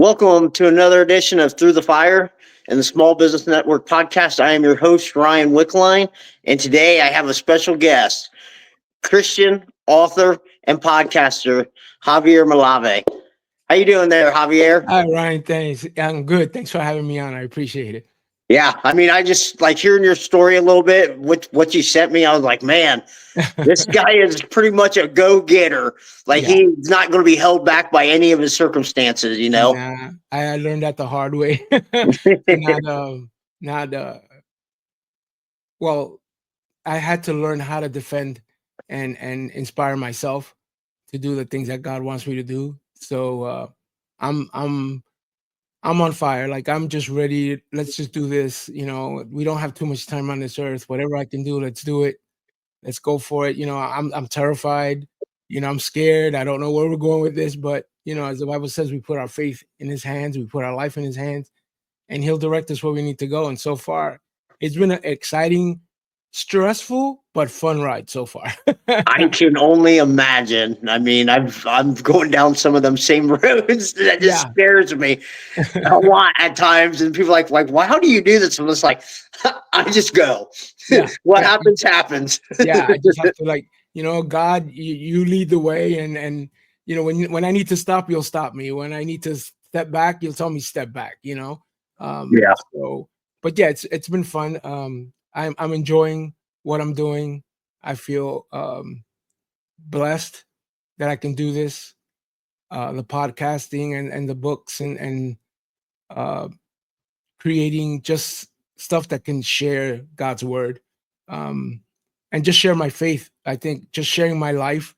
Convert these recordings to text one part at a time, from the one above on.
Welcome to another edition of Through the Fire and the Small Business Network podcast. I am your host, Ryan Wickline, and today I have a special guest, Christian, author, and podcaster, Javier Malave. How you doing there, Javier? Hi, Ryan. Thanks. I'm good. Thanks for having me on. I appreciate it. Yeah, I mean, I just like hearing your story a little bit. What you sent me, I was like, man, this guy is pretty much a go-getter. Like Yeah. he's not going to be held back by any of his circumstances, you know? Nah, I learned that the hard way. not, not, well, I had to learn how to defend and inspire myself to do the things that God wants me to do. So, I'm, I'm, I'm on fire. Like I'm just ready. Let's just do this. We don't have too much time on this earth. Whatever I can do, let's do it. Let's go for it. I'm terrified. I'm scared. I don't know where we're going with this, but as the Bible says, we put our faith in his hands, we put our life in his hands, and he'll direct us where we need to go. And so far, it's been an exciting, stressful, but fun ride so far. I can only imagine. I mean, I'm going down some of them same roads that just Yeah. scares me a lot at times. And people are like, why? How do you do this? I'm just like, I just go. Yeah. What Yeah. happens, happens. Yeah. I just have to God, you lead the way. And when I need to stop, you'll stop me. When I need to step back, you'll tell me step back, Yeah. So, but yeah, it's been fun. I'm enjoying what I'm doing. I feel blessed that I can do this, the podcasting and the books and uh, creating just stuff that can share God's word, um, and just share my faith. I think just sharing my life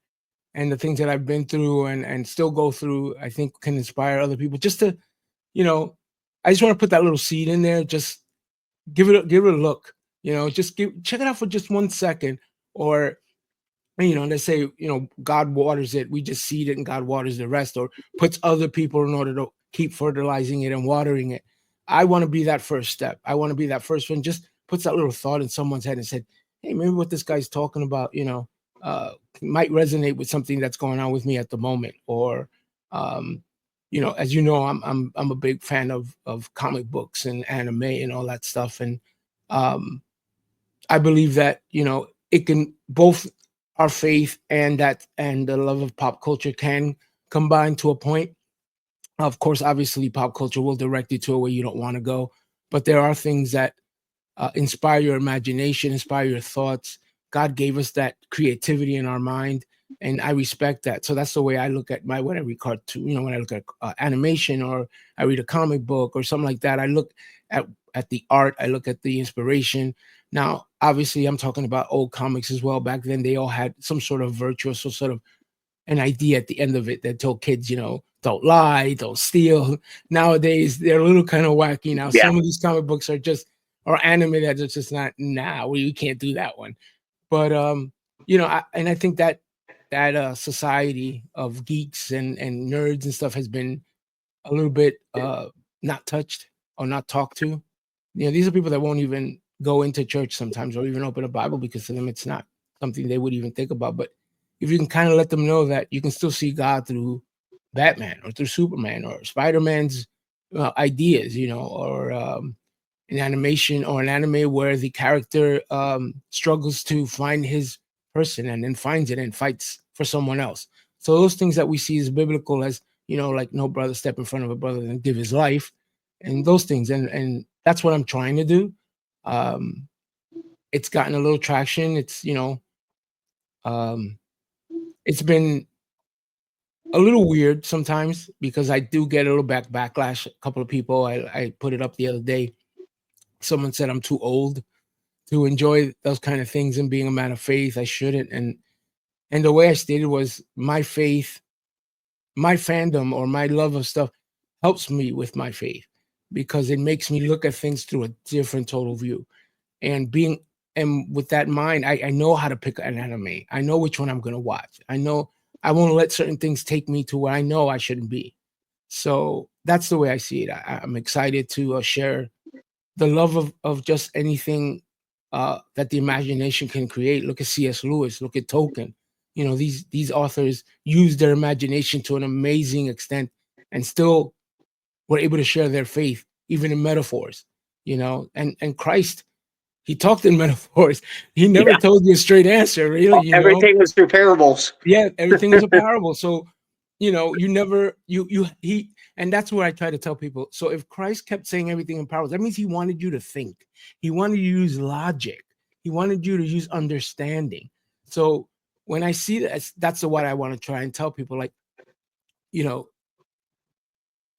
and the things that I've been through and still go through, I think can inspire other people. Just to, you know, I just want to put that little seed in there. Just give it a look. Just check it out for just 1 second, or let's say, God waters it. We just seed it and God waters the rest, or puts other people in order to keep fertilizing it and watering it. I want to be that first step. I want to be that first one. Just puts that little thought in someone's head and said, hey, maybe what this guy's talking about, might resonate with something that's going on with me at the moment. Or, as you know, I'm a big fan of comic books and anime and all that stuff. And I believe that, it can both our faith and the love of pop culture can combine to a point. Of course, obviously, pop culture will direct you to a way you don't want to go, but there are things that inspire your imagination, inspire your thoughts. God gave us that creativity in our mind, and I respect that. So that's the way I look at when I read cartoon. When I look at animation, or I read a comic book or something like that, I look at the art. I look at the inspiration. Now, obviously, I'm talking about old comics as well. Back then, they all had some sort of virtuous or sort of an idea at the end of it that told kids, don't lie, don't steal. Nowadays, they're a little kind of wacky now. Yeah. Some of these comic books are just, or anime that are just not, we can't do that one. But I think that society of geeks and nerds and stuff has been a little bit not touched or not talked to. These are people that won't even go into church sometimes or even open a Bible, because to them it's not something they would even think about. But if you can kind of let them know that you can still see God through Batman or through Superman or Spider-Man's ideas, or an animation or an anime where the character struggles to find his person and then finds it and fights for someone else. So those things that we see as biblical, as like no brother step in front of a brother and give his life, and those things, and that's what I'm trying to do. It's gotten a little traction. Um, it's been a little weird sometimes because I do get a little backlash. A couple of people, I put it up the other day. Someone said I'm too old to enjoy those kind of things and being a man of faith. I shouldn't. And the way I stated was my faith, my fandom, or my love of stuff helps me with my faith because it makes me look at things through a different total view. And with that in mind, I know how to pick an anime. I know which one I'm going to watch. I know I won't let certain things take me to where I know I shouldn't be. So that's the way I see it. I'm excited to share the love of just anything that the imagination can create. Look at C.S. Lewis. Look at Tolkien. These authors use their imagination to an amazing extent, and still were able to share their faith, even in metaphors, and Christ, he talked in metaphors. He never Yeah. told you a straight answer, really, Everything was through parables. Yeah, everything was a parable. So, you never, he, and that's where I try to tell people. So if Christ kept saying everything in parables, that means he wanted you to think. He wanted you to use logic. He wanted you to use understanding. So when I see that, that's what I want to try and tell people, like, you know,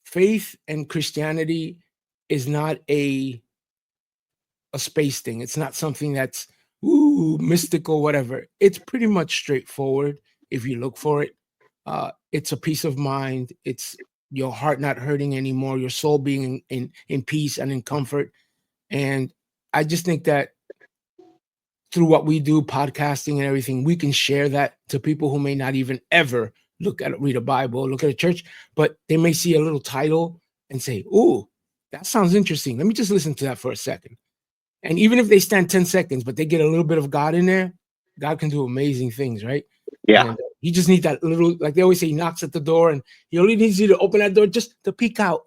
faith and Christianity is not a space thing. It's not something that's mystical, whatever. It's pretty much straightforward if you look for it. It's a peace of mind. It's your heart not hurting anymore, your soul being in peace and in comfort. And I just think that through what we do, podcasting and everything, we can share that to people who may not even ever read a Bible, look at a church, but they may see a little title and say, "Ooh, that sounds interesting. Let me just listen to that for a second." And even if they stand 10 seconds, but they get a little bit of God in there, God can do amazing things, right? Yeah. And he just needs that little, like they always say, he knocks at the door and he only needs you to open that door just to peek out.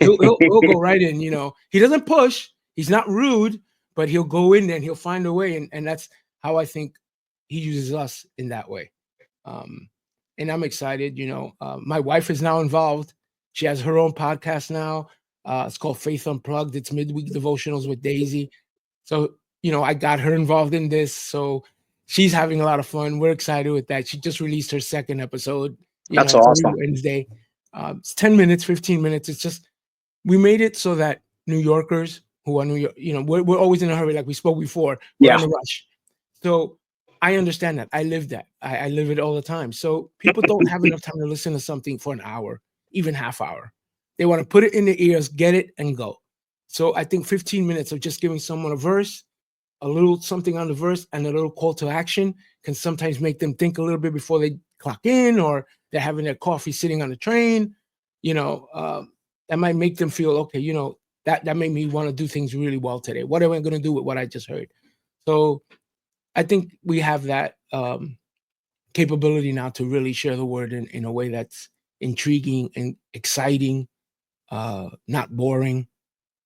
He'll go right in, He doesn't push, he's not rude, but he'll go in there and he'll find a way. And that's how I think he uses us in that way. And I'm excited, my wife is now involved. She has her own podcast now. It's called Faith Unplugged. It's midweek devotionals with Daisy. So, I got her involved in this. So she's having a lot of fun. We're excited with that. She just released her second episode. That's It's every awesome. Wednesday. It's 10 minutes, 15 minutes. It's just, we made it so that New Yorkers who are New York, we're always in a hurry. Like we spoke before, we're in a rush. So I understand that. I live that. I live it all the time. So people don't have enough time to listen to something for an hour, even half hour. They want to put it in their ears, get it, and go. So I think 15 minutes of just giving someone a verse, a little something on the verse, and a little call to action can sometimes make them think a little bit before they clock in, or they're having their coffee sitting on the train. That might make them feel, okay, that made me want to do things really well today. What am I going to do with what I just heard? So I think we have that capability now to really share the word in a way that's intriguing and exciting, not boring,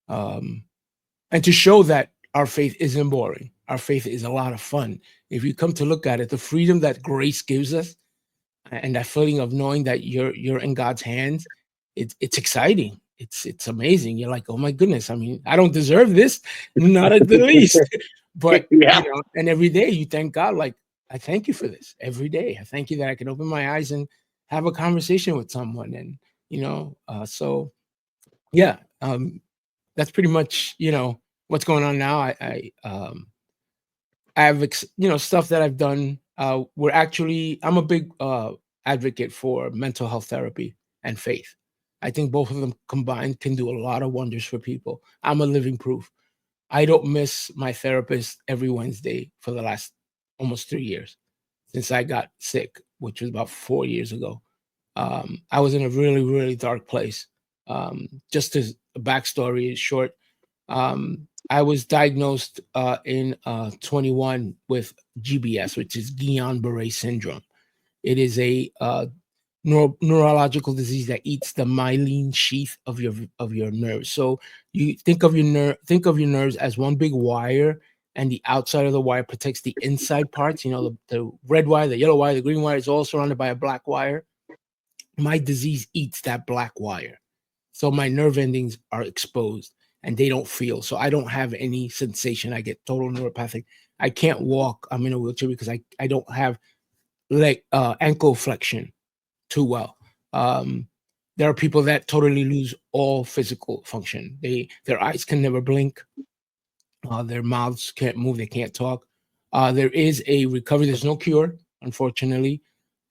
and to show that our faith isn't boring. Our faith is a lot of fun. If you come to look at it, the freedom that grace gives us and that feeling of knowing that you're in God's hands, it's exciting. It's amazing. You're like, oh my goodness. I mean, I don't deserve this, not at the least. But and every day you thank God, like, I thank you for this every day. I thank you that I can open my eyes and have a conversation with someone. And so yeah, that's pretty much what's going on now. I have stuff that I've done. I'm a big advocate for mental health therapy and faith. I think both of them combined can do a lot of wonders for people. I'm a living proof. I don't miss my therapist every Wednesday for the last almost 3 years since I got sick, which was about 4 years ago. I was in a really, really dark place. Just as a backstory is short, I was diagnosed in 21 with GBS, which is Guillain-Barre Syndrome. It is a neurological disease that eats the myelin sheath of your nerves. So you think of your nerves as one big wire, and the outside of the wire protects the inside parts. The red wire, the yellow wire, the green wire is all surrounded by a black wire. My disease eats that black wire. So my nerve endings are exposed and they don't feel. So I don't have any sensation. I get total neuropathic. I can't walk. I'm in a wheelchair because I don't have ankle flexion too well. There are people that totally lose all physical function. Their eyes can never blink. Their mouths can't move. They can't talk. There is a recovery. There's no cure, unfortunately.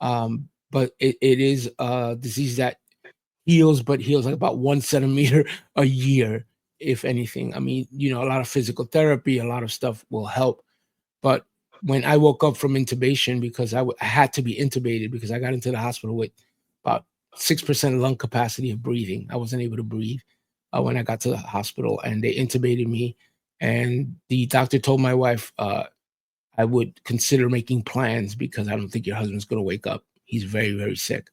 But it is a disease that heals like about 1 centimeter a year, if anything. I mean, a lot of physical therapy, a lot of stuff will help. But when I woke up from intubation, because I had to be intubated because I got into the hospital with about 6% lung capacity of breathing. I wasn't able to breathe when I got to the hospital, and they intubated me. And the doctor told my wife, I would consider making plans because I don't think your husband's going to wake up. He's very, very sick.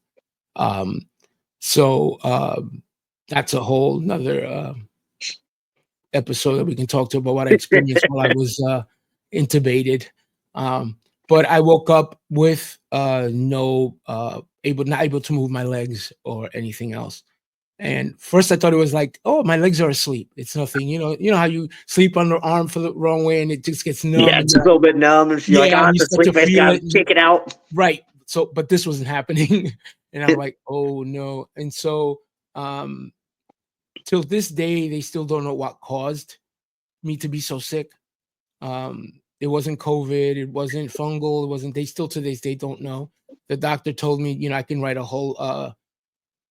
So that's a whole nother episode that we can talk to about what I experienced while I was intubated. But I woke up with not able to move my legs or anything else. And first I thought it was like, oh, my legs are asleep. It's nothing, you know how you sleep on the arm for the wrong way and it just gets numb. Yeah, it's a little bit numb. And you're like, Yeah, oh, and you it's a start to sleep. I just feel got it. to kick it out. Right. So, but this wasn't happening. And I'm like, oh no. And so um till this day, they still don't know what caused me to be so sick. It wasn't COVID, it wasn't fungal, they still to this day don't know. The doctor told me, I can write a whole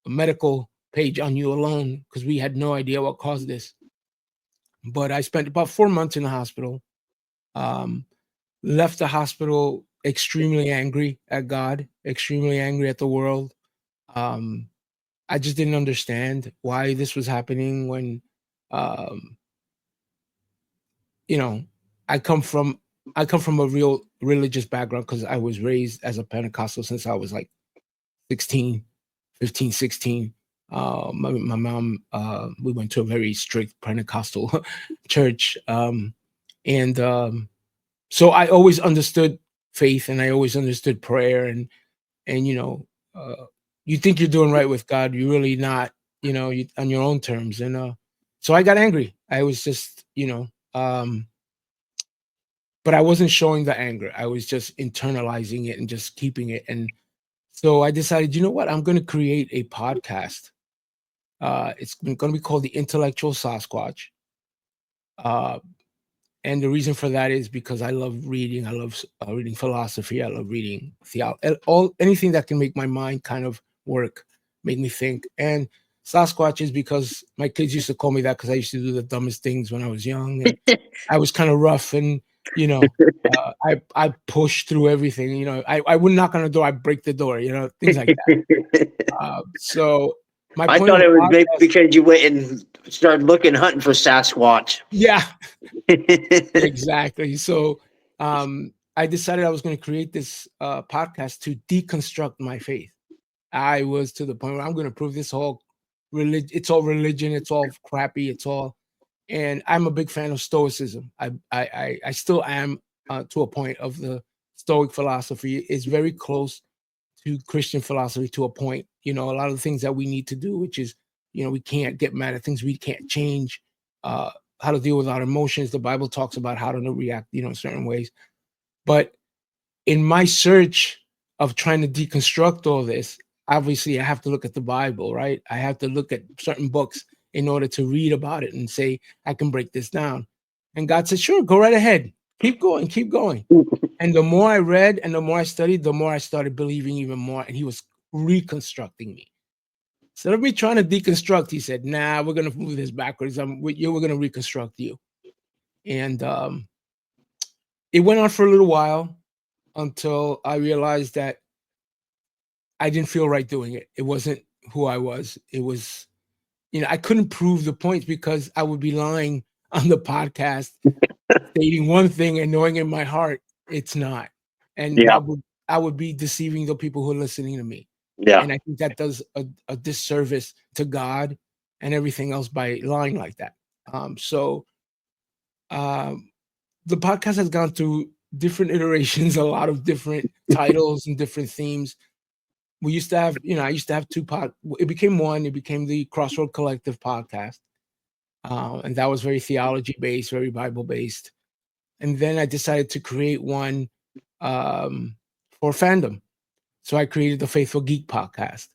medical page on you alone because we had no idea what caused this. But I spent about 4 months in the hospital. Um, Left the hospital extremely angry at God, extremely angry at the world. Um, I just didn't understand why this was happening when, um, you know, I come from a real religious background because I was raised as a Pentecostal since I was like 16, 15, 16. My mom, we went to a very strict Pentecostal church. And So I always understood faith and I always understood prayer and you think you're doing right with God, you're really not, on your own terms. And so I got angry. I was just, but I wasn't showing the anger. I was just internalizing it and just keeping it. And so I decided, you know what? I'm going to create a podcast. It's going to be called the Intellectual Sasquatch. Uh, and the reason for that is because I love reading. I love reading philosophy. I love reading theology, anything that can make my mind kind of work, make me think. And Sasquatch is because my kids used to call me that because I used to do the dumbest things when I was young, and I was kind of rough, and I pushed through everything. I would knock on the door, I break the door, things like that. So my I point of thought the it was maybe podcast, because you went and started hunting for Sasquatch. yeah, exactly. So I decided I was going to create this podcast to deconstruct my faith. I was to the point where I'm going to prove this whole religion. It's all religion. It's all crappy. It's all, and I'm a big fan of Stoicism. I still am to a point of the Stoic philosophy. Is very close to Christian philosophy to a point. A lot of the things that we need to do, which is, we can't get mad at things we can't change. Uh, how to deal with our emotions. The Bible talks about how to react, in certain ways. But in my search of trying to deconstruct all this, obviously I have to look at the Bible, right? I have to look at certain books in order to read about it and say, I can break this down. And God said, sure, go right ahead. Keep going, keep going. And the more I read and the more I studied, the more I started believing even more. And he was reconstructing me. Instead of me trying to deconstruct, he said, nah, we're going to move this backwards. We're going to reconstruct you. And it went on for a little while until I realized that I didn't feel right doing it. It wasn't who I was. It was, I couldn't prove the points because I would be lying on the podcast, stating one thing and knowing in my heart it's not. And Yeah, I would be deceiving the people who are listening to me. yeah. And I think that does a disservice to God and everything else by lying like that. So the podcast has gone through different iterations, a lot of different titles and different themes. We used to have, I used to have it became one, it became the Crossroad Collective podcast. And that was very theology based, very Bible based. And then I decided to create one for fandom. So I created the Faithful Geek podcast.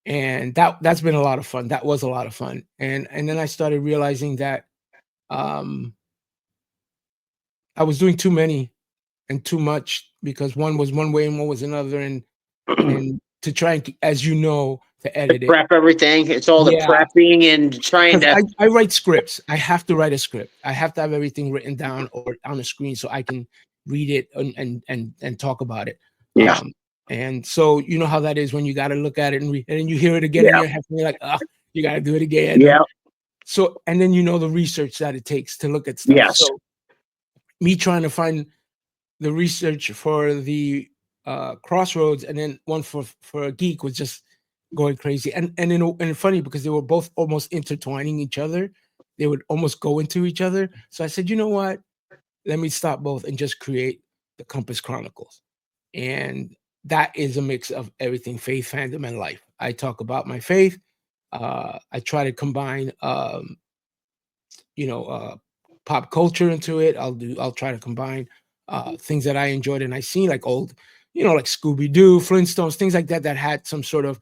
And that's been a lot of fun. That was a lot of fun. And then I started realizing that um, I was doing too many and too much because one was one way and one was another. And to try and, as to edit it. Prep everything. It's all the Yeah, prepping and trying because to. I write scripts. I have to write a script. I have to have everything written down or on the screen so I can read it and talk about it. Yeah, And so you know how that is when you got to look at it and read, and then you hear it again in yeah, your head and you're like, oh, you got to do it again. yeah. And then the research that it takes to look at stuff. Yes. So me trying to find the research for the Crossroads and then one for a geek was just going crazy. And funny because they were both almost intertwining each other. They would almost go into each other. So I said, you know what? Let me stop both and just create the Compass Chronicles. And that is a mix of everything: faith, fandom, and life. I talk about my faith. I try to combine you know, pop culture into it. I'll try to combine things that I enjoyed and I seen, like old, like Scooby Doo, Flintstones, things like that that had some sort of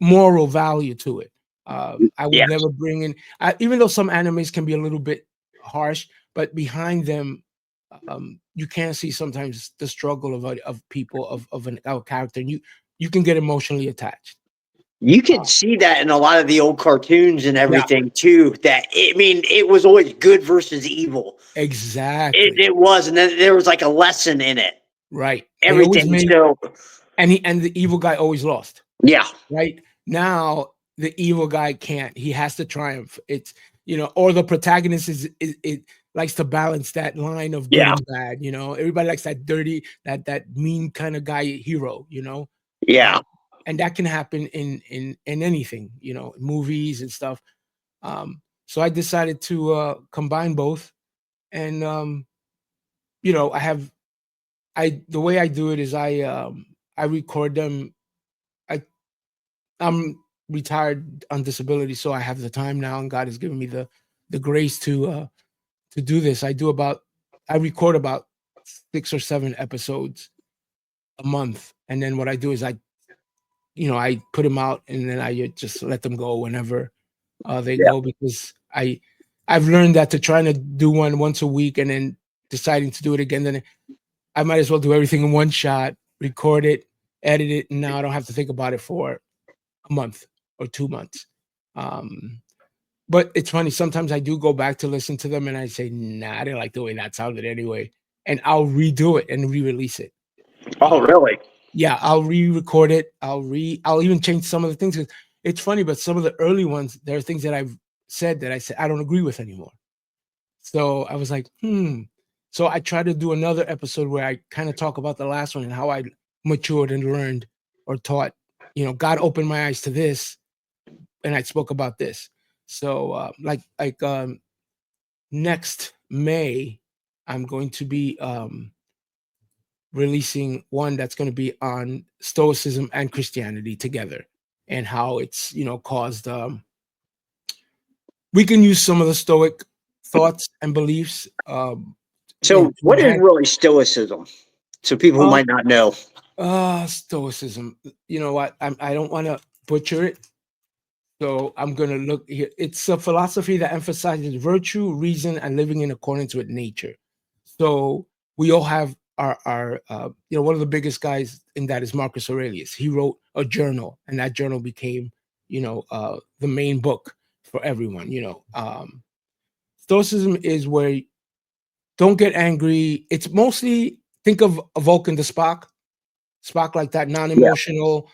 moral value to it. I would Yeah. never bring in, even though some animes can be a little bit harsh, but behind them, you can see sometimes the struggle of people of a character, and you can get emotionally attached. You Uh, could see that in a lot of the old cartoons and yeah, everything too. That I mean, it was always good versus evil. It, exactly. it was, and then there was like a lesson in it. Right. They always Everything. made, So and the evil guy always lost. yeah, Right now, the evil guy can't. He has to triumph. It's or the protagonist is it likes to balance that line of good yeah, and bad. Everybody likes that dirty, that mean kind of guy hero. yeah. Um, and that can happen in anything. Movies and stuff. So I decided to combine both, and I have I the way I do it is I record them. I I'm retired on disability, so I have the time now, and God has given me the grace to do this. I record about 6 or 7 episodes a month, and then what I do is I put them out, and then I just let them go whenever they Yeah. go, because I've learned that to trying to do one once a week and then deciding to do it again, then I might as well do everything in one shot, record it, edit it, and now I don't have to think about it for a month or 2 months. Um, but it's funny. Sometimes I do go back to listen to them, and I say, "Nah, I didn't like the way that sounded anyway," and I'll redo it and re-release it. Oh, Um, really? yeah, I'll re-record it. I'll even change some of the things. It's funny, but some of the early ones, there are things that I've said that I said I don't agree with anymore. So I was like, hmm. So I tried to do another episode where I kind of talk about the last one and how I matured and learned or taught. God opened my eyes to this, and I spoke about this. So next May, I'm going to be releasing one that's going to be on Stoicism and Christianity together, and how it's caused. We can use some of the Stoic thoughts and beliefs. So, To what is enhance really stoicism? So people who um, might not know. Stoicism. You know what? I don't want to butcher it. So I'm going to look here. It's a philosophy that emphasizes virtue, reason, and living in accordance with nature. So we all have our one of the biggest guys in that is Marcus Aurelius. He wrote a journal, and that journal became, the main book for everyone. Stoicism is where don't get angry. It's mostly, think of a Vulcan to Spock like that, Yeah. non-emotional.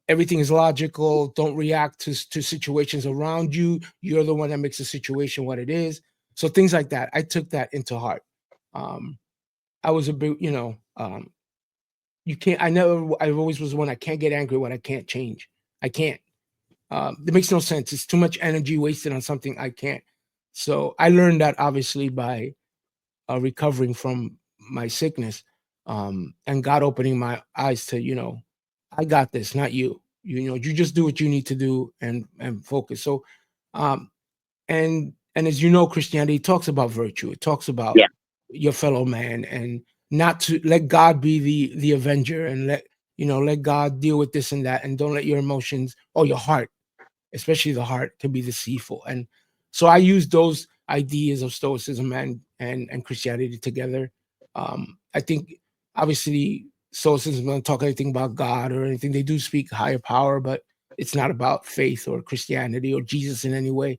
Everything is logical. Don't react to situations around you. You're the one that makes the situation what it is. So things like that. I took that into heart. Um, I was a bit, you can't. I always was one. I can't get angry when I can't change. I can't. It makes no sense. It's too much energy wasted on something I can't. So I learned that obviously by recovering from my sickness, and God opening my eyes to, I got this, not you. You just do what you need to do and focus. So, um, and as you know, Christianity talks about virtue. It talks about Yeah. your fellow man, and not to let God be the avenger, and let God deal with this and that, and don't let your emotions or your heart, especially the heart, can be deceitful. And so I use those ideas of Stoicism and Christianity together. I think obviously Stoicism doesn't talk anything about God or anything. They do speak higher power, but it's not about faith or Christianity or Jesus in any way.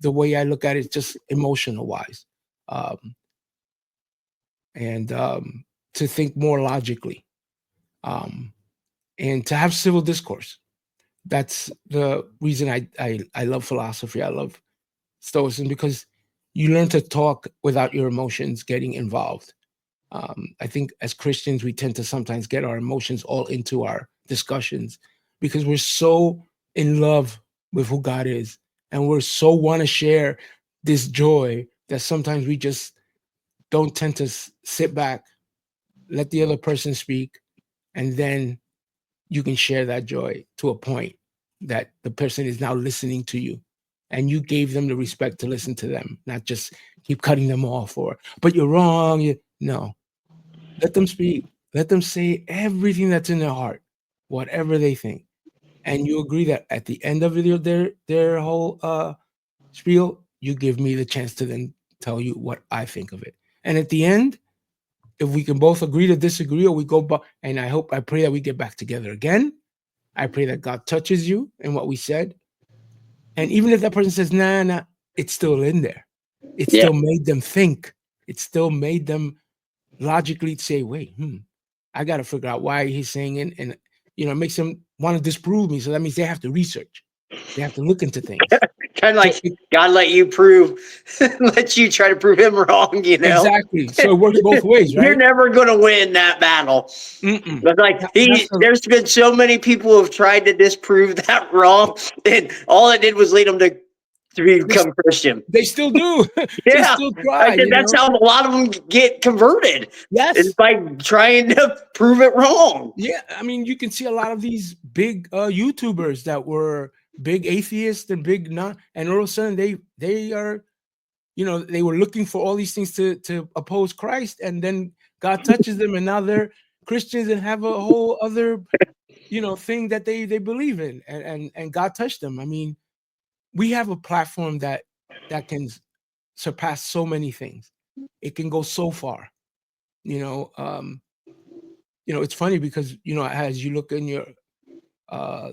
The way I look at it, just emotional wise, um, and to think more logically, um, and to have civil discourse. That's the reason I love philosophy. I love Stoicism because you learn to talk without your emotions getting involved. I think as Christians, we tend to sometimes get our emotions all into our discussions, because we're so in love with who God is, and we're so want to share this joy that sometimes we just don't tend to sit back, let the other person speak, and then you can share that joy to a point that the person is now listening to you, and you gave them the respect to listen to them, not just keep cutting them off or, but you're wrong. No, let them speak. Let them say everything that's in their heart, whatever they think. And you agree that at the end of their whole spiel, you give me the chance to then tell you what I think of it. And at the end, if we can both agree to disagree, or we go back, and I pray that we get back together again. I pray that God touches you in what we said. And even if that person says, nah, nah, it's still in there. It Yeah. still made them think. It still made them logically say, wait, I got to figure out why he's saying it. And, it makes them want to disprove me. So that means they have to research. They have to look into things. Kind of So like God let you let you try to prove him wrong, exactly. So it works both ways, You're right? never going to win that battle. Mm-mm. But like there's been so many people who have tried to disprove that wrong, and all it did was lead them to become Christian. They still do. They Yeah, still try. that's how a lot of them get converted. Yes. Is by trying to prove it wrong. Yeah, I mean, you can see a lot of these big YouTubers that were big atheists and big not, and all of a sudden they are, they were looking for all these things to oppose Christ, and then God touches them, and now they're Christians and have a whole other, thing that they believe in, and God touched them. I mean, we have a platform that can surpass so many things. It can go so far, it's funny because as you look in your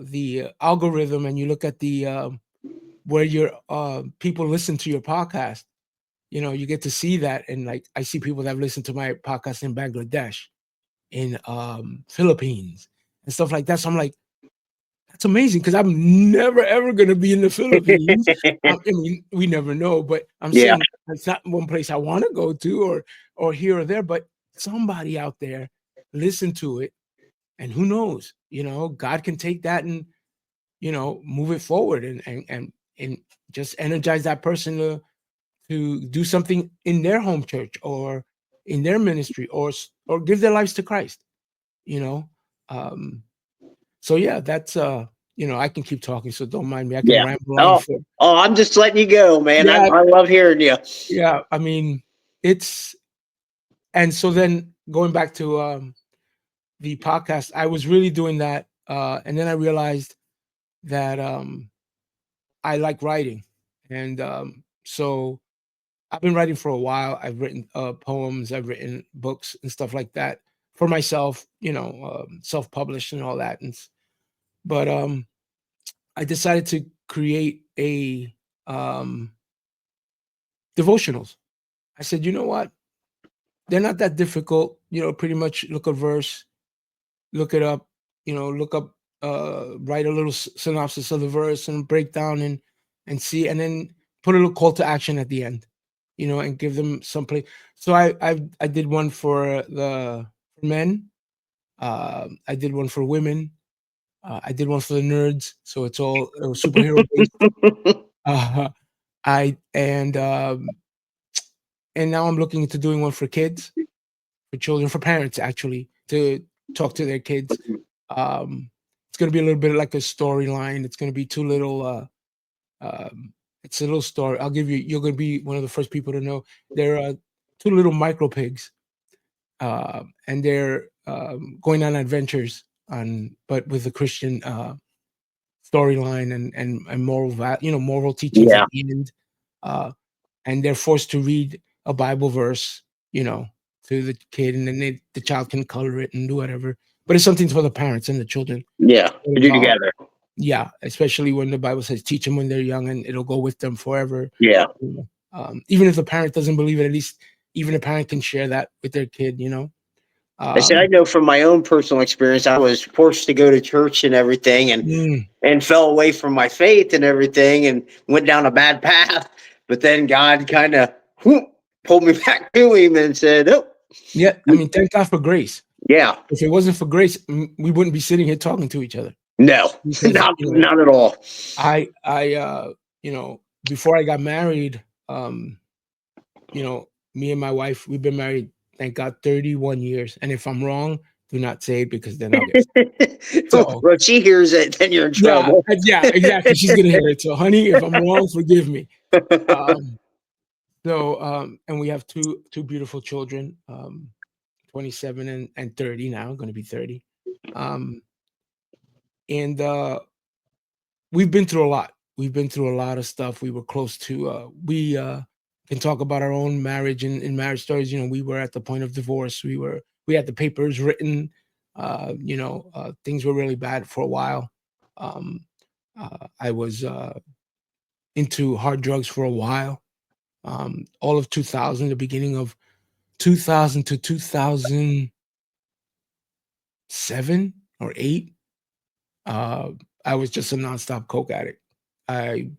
the algorithm, and you look at the where your people listen to your podcast, you get to see that. And like, I see people that have listened to my podcast in Bangladesh, in Philippines, and stuff like that. So I'm like, that's amazing, because I'm never ever going to be in the Philippines. I mean, we never know, but I'm saying it's not one place I want to go to, or here or there, but somebody out there listen to it, and who knows, God can take that and move it forward, and just energize that person to do something in their home church, or in their ministry, or give their lives to Christ. So yeah, that's I can keep talking, so don't mind me. I can ramble on for. Oh, I'm just letting you go, man. Yeah, I love hearing you. yeah. I mean, and so then going back to the podcast, I was really doing that, and then I realized that I like writing, and so I've been writing for a while. I've written poems, I've written books and stuff like that for myself, self-published and all that. But I decided to create a devotionals. I said, you know what? They're not that difficult. Pretty much look a verse, look it up, look up, write a little synopsis of the verse and break down and see, and then put a little call to action at the end, and give them some play. So I did one for the men. I did one for women. I did one for the nerds. So it was superhero based. I and now I'm looking into doing one for kids, for children, for parents actually, to talk to their kids. It's going to be a little bit like a storyline. It's going to be two little. It's a little story. You're going to be one of the first people to know. There are two little micro pigs, and they're going on adventures but with a Christian storyline and moral teachings at the end. And they're forced to read a Bible verse, to the kid, and then the child can color it and do whatever. But it's something for the parents and the children. Yeah, to do together. Yeah, especially when the Bible says teach them when they're young, and it'll go with them forever. Yeah. Even if the parent doesn't believe it, at least even a parent can share that with their kid. I said, I know from my own personal experience, I was forced to go to church and everything, and fell away from my faith and everything, and went down a bad path. But then God kind of pulled me back to Him and said, "Oh, yeah." I mean, thank God for grace. Yeah. If it wasn't for grace, we wouldn't be sitting here talking to each other. No, because not at all. before I got married, you know, me and my wife, we've been married, thank God, 31 years. And if I'm wrong, do not say it because then I'll get so Well, she hears it, then you're in yeah, trouble. yeah, exactly. She's gonna hear it. So honey, if I'm wrong, forgive me. Um, and we have two beautiful children, 27 and 30 now, gonna be 30. Um, and we've been through a lot. We've been through a lot of stuff. We were close to we can talk about our own marriage and marriage stories. We were at the point of divorce. We had the papers written. Things were really bad for a while. Um, I was into hard drugs for a while. All of 2000, the beginning of 2000 to 2007 or 8, uh, I was just a nonstop coke addict. I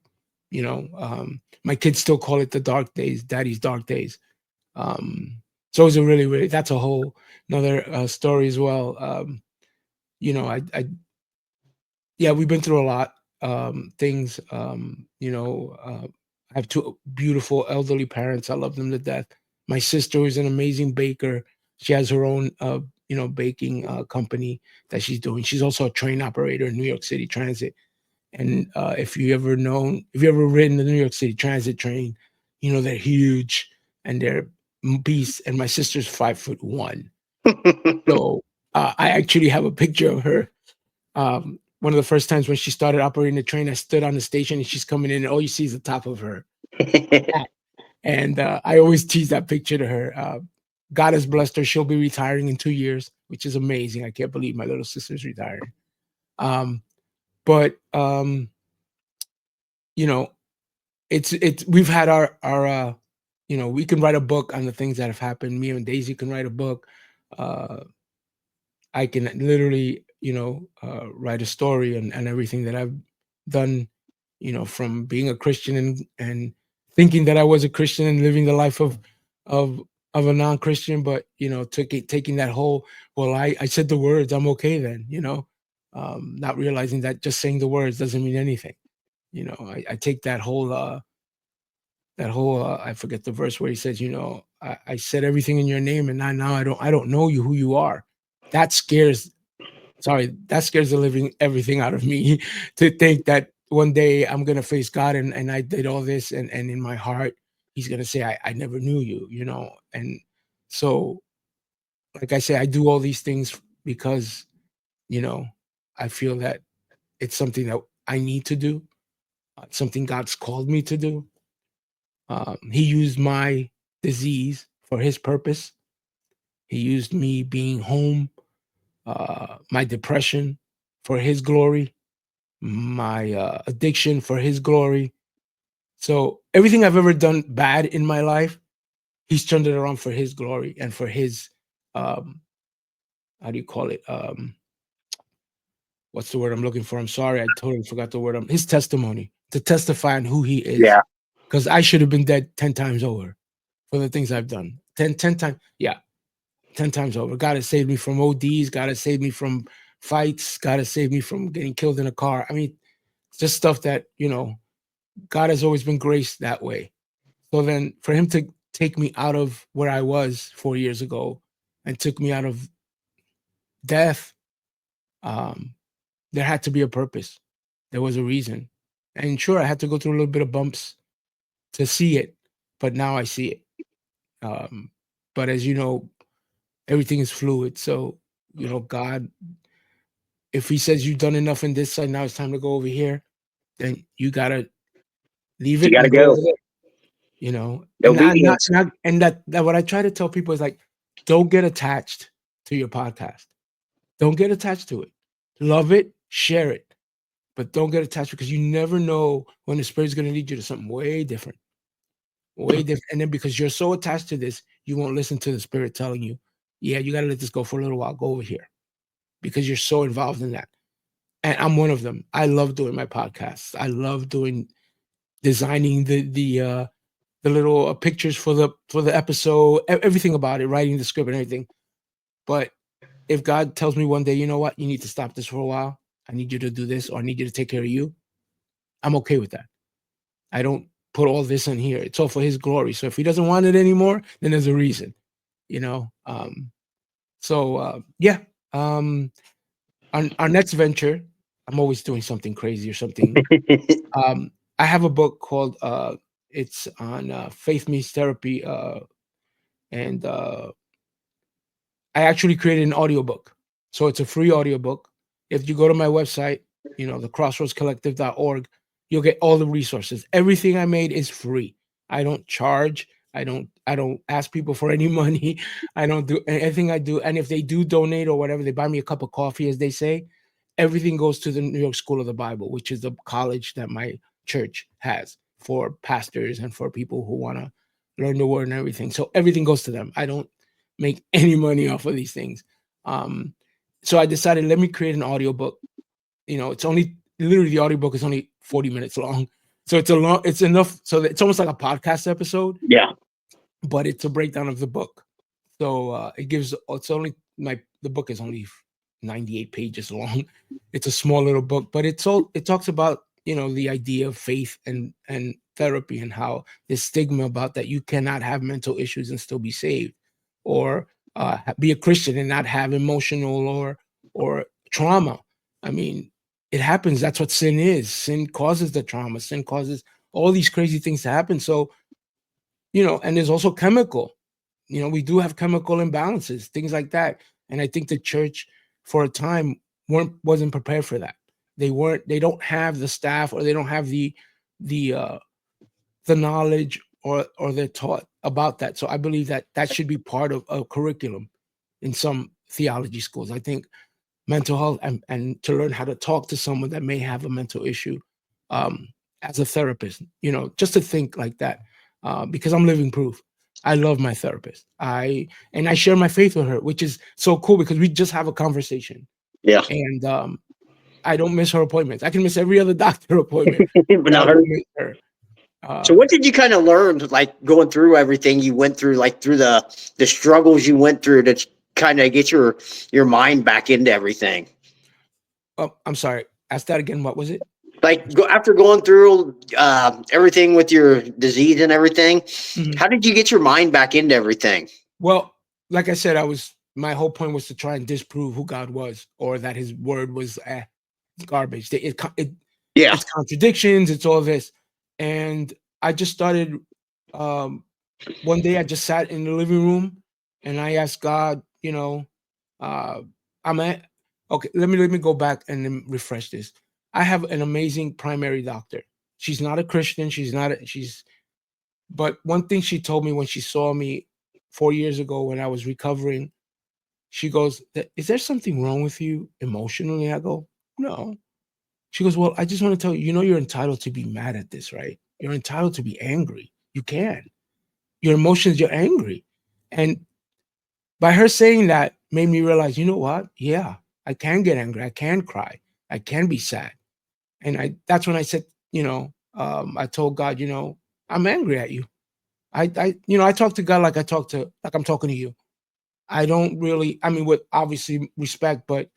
my kids still call it the dark days, daddy's dark days. So it was a really, really, that's a whole another story as well. Yeah, we've been through a lot things. I have two beautiful elderly parents. I love them to death. My sister is an amazing baker. She has her own baking company that she's doing. She's also a train operator in New York City Transit. And if you ever ridden the New York City Transit train, they're huge and they're beasts. And my sister's 5'1". So I actually have a picture of her. One of the first times when she started operating the train, I stood on the station and she's coming in, and all you see is the top of her hat. And I always tease that picture to her. God has blessed her; she'll be retiring in 2 years, which is amazing. I can't believe my little sister's retiring. But you know, it's we've had we can write a book on the things that have happened. Me and Daisy can write a book. Uh, I can literally, write a story and everything that I've done, from being a Christian and thinking that I was a Christian and living the life of of a non-Christian, but taking that whole, well, I said the words, I'm okay then, not realizing that just saying the words doesn't mean anything. I take that whole I forget the verse where he says, I said everything in your name, and now I don't know you who you are. That scares that scares the living everything out of me to think that one day I'm gonna face God and I did all this, and in my heart he's gonna say I never knew you, and so, like I say, I do all these things because you know I feel that it's something that I need to do, something God's called me to do. He used my disease for his purpose. He used me being home, my depression for his glory, my addiction for his glory. So everything I've ever done bad in my life, he's turned it around for his glory and for his, um, how do you call it? What's the word I'm looking for? I'm sorry, I totally forgot the word. His testimony to testify on who he is. Yeah. Because I should have been dead 10 times over for the things I've done. 10 times. Yeah, 10 times over. God has saved me from ODs. God has saved me from fights. God has saved me from getting killed in a car. I mean, just stuff that, God has always been graced that way. So then for him to take me out of where I was 4 years ago and took me out of death, um, there had to be a purpose. There was a reason. And sure, I had to go through a little bit of bumps to see it, but now I see it. Um, but as you know, everything is fluid. So, God, if he says you've done enough in this side, now it's time to go over here, then you gotta leave You it got to and go go. over there. And Obedience. that what I try to tell people is like, don't get attached to your podcast. Don't get attached to it. Love it, share it, but don't get attached because you never know when the spirit's going to lead you to something way different. And then because you're so attached to this, you won't listen to the spirit telling you, yeah, you got to let this go for a little while. Go over here because you're so involved in that. And I'm one of them. I love doing my podcasts. I love doing designing the little pictures for the episode, everything about it, writing the script and everything. But if God tells me one day, you know what, you need to stop this for a while, I need you to do this, or I need you to take care of you. I'm okay with that. I don't put all this in here. It's all for his glory. So if he doesn't want it anymore, then there's a reason, you know. Yeah. Um, on our next venture, I'm always doing something crazy or something. I have a book called it's on faith meets therapy, and I actually created an audiobook. So it's a free audiobook. If you go to my website, thecrossroadscollective.org, you'll get all the resources. Everything I made is free. I don't charge. I don't ask people for any money. I don't do anything I do. And if they do donate or whatever, they buy me a cup of coffee, as they say, everything goes to the New York School of the Bible, which is the college that my church has for pastors and for people who want to learn the word and everything. So everything goes to them. I don't make any money off of these things. So I decided, let me create an audiobook. It's only literally, the audiobook is only 40 minutes long. So it's enough. So that it's almost like a podcast episode, Yeah. but it's a breakdown of the book. So the book is only 98 pages long. It's a small little book, but it talks about, the idea of faith and therapy, and how there's stigma about that you cannot have mental issues and still be saved, or be a Christian and not have emotional or trauma. I mean, it happens. That's what sin is. Sin causes the trauma. Sin causes all these crazy things to happen. So, and there's also chemical. We do have chemical imbalances, things like that. And I think the church, for a time, wasn't prepared for that. They don't have the staff, or they don't have the knowledge, or they're taught about that. So I believe that should be part of a curriculum in some theology schools. I think mental health, and to learn how to talk to someone that may have a mental issue, um, as a therapist, just to think like that, because I'm living proof. I love my therapist. I share my faith with her, which is so cool, because we just have a conversation, Yeah. and I don't miss her appointments. I can miss every other doctor appointment, But but I not her. don't miss her. So what did you kind of learn, like going through everything you went through, like through the struggles you went through, to kind of get your mind back into everything? Oh, I'm sorry. Ask that again. What was it? Like after going through everything with your disease and everything, Mhm. how did you get your mind back into everything? Well, like I said, my whole point was to try and disprove who God was, or that His word was garbage. Yeah. It's contradictions. It's all this, and I just started. Um, One day, I just sat in the living room, and I asked God, uh, I'm at. Okay, let me go back and then refresh this. I have an amazing primary doctor. She's not a Christian. But one thing she told me when she saw me 4 years ago when I was recovering, she goes, "Is there something wrong with you emotionally?" I go, "No." She goes, "Well, I just want to tell you, you're entitled to be mad at this, right? You're entitled to be angry. You can. Your emotions, you're angry." And by her saying that, made me realize, you know what? Yeah, I can get angry. I can cry. I can be sad. And that's when I said, I told God, I'm angry at you. I talk to God like I'm talking to you. I don't really, I mean, with obviously respect, but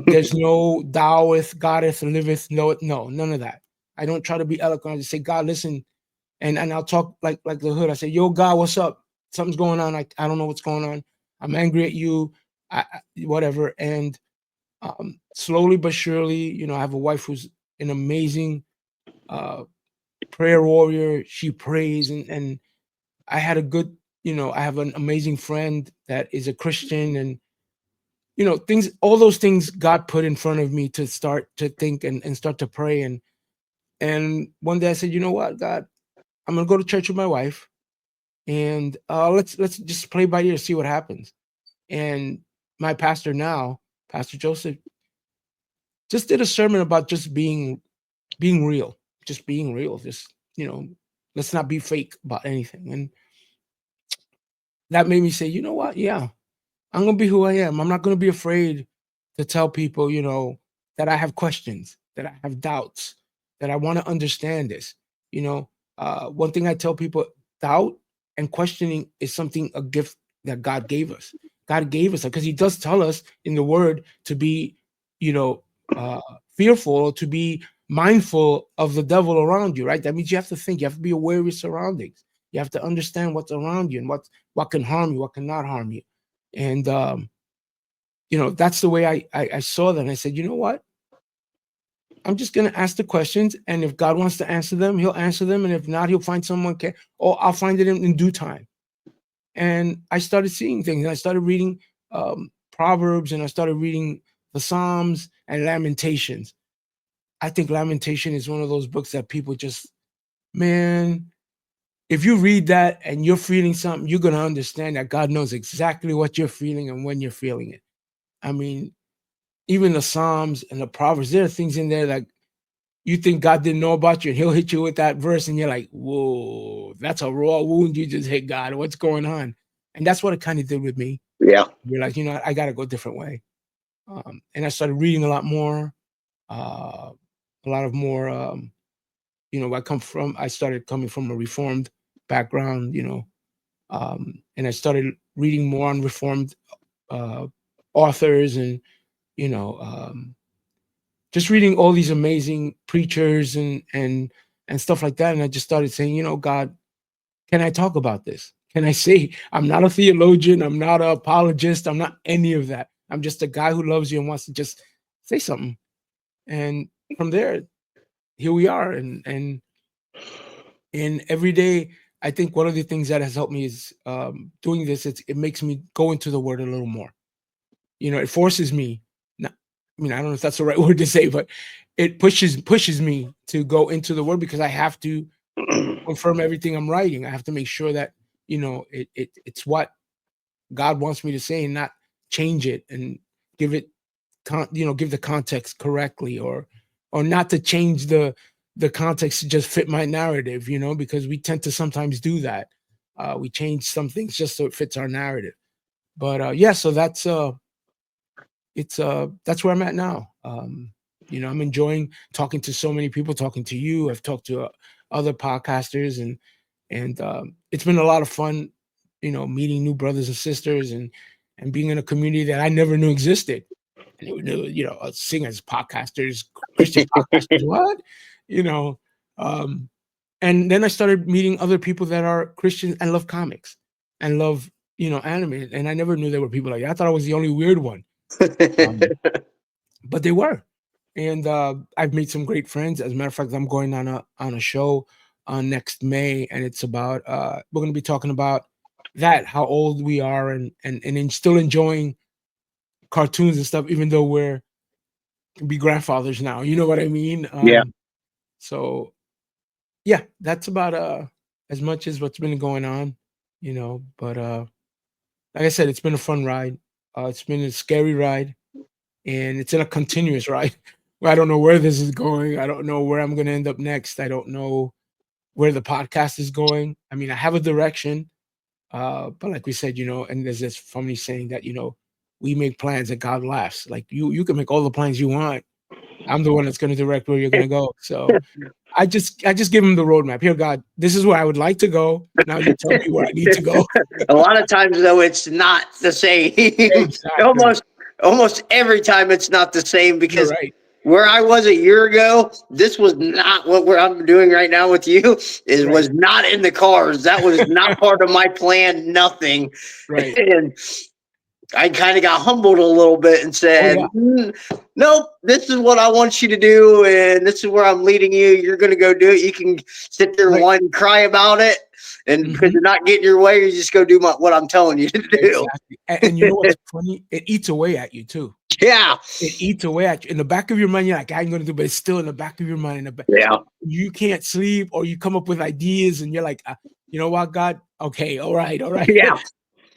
there's no thoueth, Goddeth, liveth, no, none of that. I don't try to be eloquent. I just say, God, listen, and I'll talk like the hood. I say, yo, God, what's up? Something's going on. I don't know what's going on. I'm angry at you. Whatever. And slowly but surely, I have a wife who's an amazing uh, prayer warrior. She prays, and I had a good, I have an amazing friend that is a Christian, and all those things God put in front of me to start to think and start to pray. And one day I said, you know what, God, I'm gonna go to church with my wife, and let's just play by ear, see what happens. And my pastor now, Pastor Joseph, just did a sermon about just being real, just being real. Just let's not be fake about anything. And that made me say, you know what? Yeah, I'm gonna be who I am. I'm not gonna be afraid to tell people, that I have questions, that I have doubts, that I want to understand this. One thing I tell people: doubt and questioning is a gift that God gave us. God gave us because He does tell us in the Word to be, you know, uh, fearful or to be mindful of the devil around you, right? That means you have to think, you have to be aware of your surroundings. You have to understand what's around you and what can harm you, what cannot harm you. And that's the way I saw that. And I said, you know what? I'm just going to ask the questions, and if God wants to answer them, he'll answer them, and if not, he'll find someone or I'll find it in due time. And I started seeing things, and I started reading Proverbs, and I started reading the Psalms and Lamentations. I think Lamentation is one of those books that people just, man, if you read that and you're feeling something, you're going to understand that God knows exactly what you're feeling and when you're feeling it. I mean, even the Psalms and the Proverbs, there are things in there that you think God didn't know about you, and he'll hit you with that verse, and you're like, whoa, that's a raw wound you just hit, God. What's going on? And that's what it kind of did with me. Yeah. You're like, I got to go a different way. And I started reading a lot more, I started coming from a Reformed background, and I started reading more on Reformed authors, and, just reading all these amazing preachers and stuff like that. And I just started saying, God, can I talk about this? Can I say, I'm not a theologian, I'm not an apologist, I'm not any of that. I'm just a guy who loves you and wants to just say something. And from there, here we are. And every day, I think one of the things that has helped me is doing this. It makes me go into the word a little more. It forces me. I don't know if that's the right word to say, but it pushes me to go into the word, because I have to confirm everything I'm writing. I have to make sure that it's what God wants me to say, and not change it and give it give the context correctly, or not to change the context to just fit my narrative, because we tend to sometimes do that. We change some things just so it fits our narrative. But so that's where I'm at now. I'm enjoying talking to so many people, talking to you. I've talked to other podcasters, and it's been a lot of fun, meeting new brothers and sisters, and being in a community that I never knew existed. And it knew, singers, podcasters, Christian podcasters, what, and then I started meeting other people that are Christians and love comics and love, anime. And I never knew there were people like that. I thought I was the only weird one. But they were. And I've made some great friends. As a matter of fact, I'm going on a show next May, and it's about we're going to be talking about that, how old we are, and still enjoying cartoons and stuff, even though we're can be grandfathers now. You know what I mean? Yeah. So yeah, that's about as much as what's been going on, But like I said, it's been a fun ride. It's been a scary ride, and it's in a continuous ride. I don't know where this is going. I don't know where I'm going to end up next. I don't know where the podcast is going. I mean, I have a direction, but like we said, and there's this funny saying that we make plans and God laughs. Like you can make all the plans you want. I'm the one that's going to direct where you're going to go. So I just give him the roadmap. Here, God, this is where I would like to go. Now you tell me where I need to go. A lot of times, though, it's not the same. Exactly. Almost every time it's not the same, because You're right. where I was a year ago, this was not what I'm doing right now with you. It was not in the cards. That was not part of my plan. Nothing. Right. And I kind of got humbled a little bit and said, nope, this is what I want you to do, and this is where I'm leading you. You're going to go do it. You can sit there and whine and cry about it, and because you're not getting your way, you just go do what I'm telling you to do. Exactly. And you know what's funny? It eats away at you too. Yeah. It eats away at you. In the back of your mind, you're like, I'm going to do, but it's still in the back of your mind. Yeah. You can't sleep, or you come up with ideas, and you're like, you know what, God? Okay, all right. Yeah.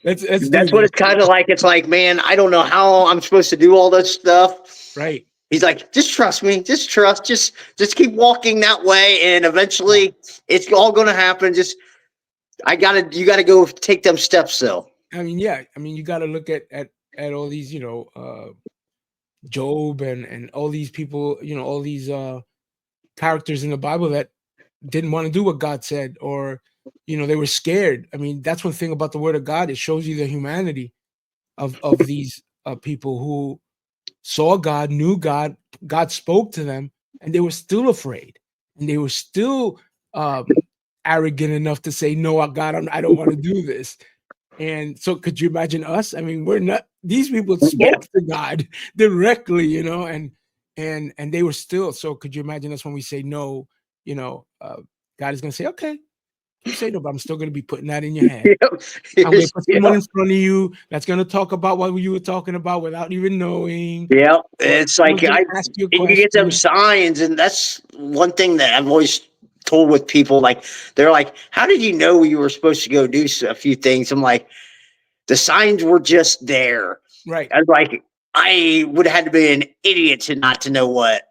That's what it's kind of like. It's like, man, I don't know how I'm supposed to do all this stuff. Right. He's like, just trust me. Just trust. Just keep walking that way, and eventually it's all going to happen. You got to go take them steps, though. I mean, yeah. I mean, you got to look at all these, Job and all these people, all these characters in the Bible that didn't want to do what God said, or they were scared. I mean, that's one thing about the Word of God. It shows you the humanity of these people who saw God, knew God, God spoke to them, and they were still afraid, and they were still arrogant enough to say, "No, God, I don't want to do this." And so, could you imagine us? I mean, we're not. These people Yeah. spoke to God directly, and they were still. So, could you imagine us when we say no? God is going to say, "Okay, you say no, but I'm still going to be putting that in your head. Yep. I'm going to Yes. put Yeah. someone in front of you that's going to talk about what you were talking about without even knowing. Yep. Or It's like someone's going to ask you a you get them question." signs, and that's one thing that I've always told with people. Like they're like, "How did you know you were supposed to go do a few things?" I'm like, the signs were just there. Right, I was like, I would have had to be an idiot to not to know right,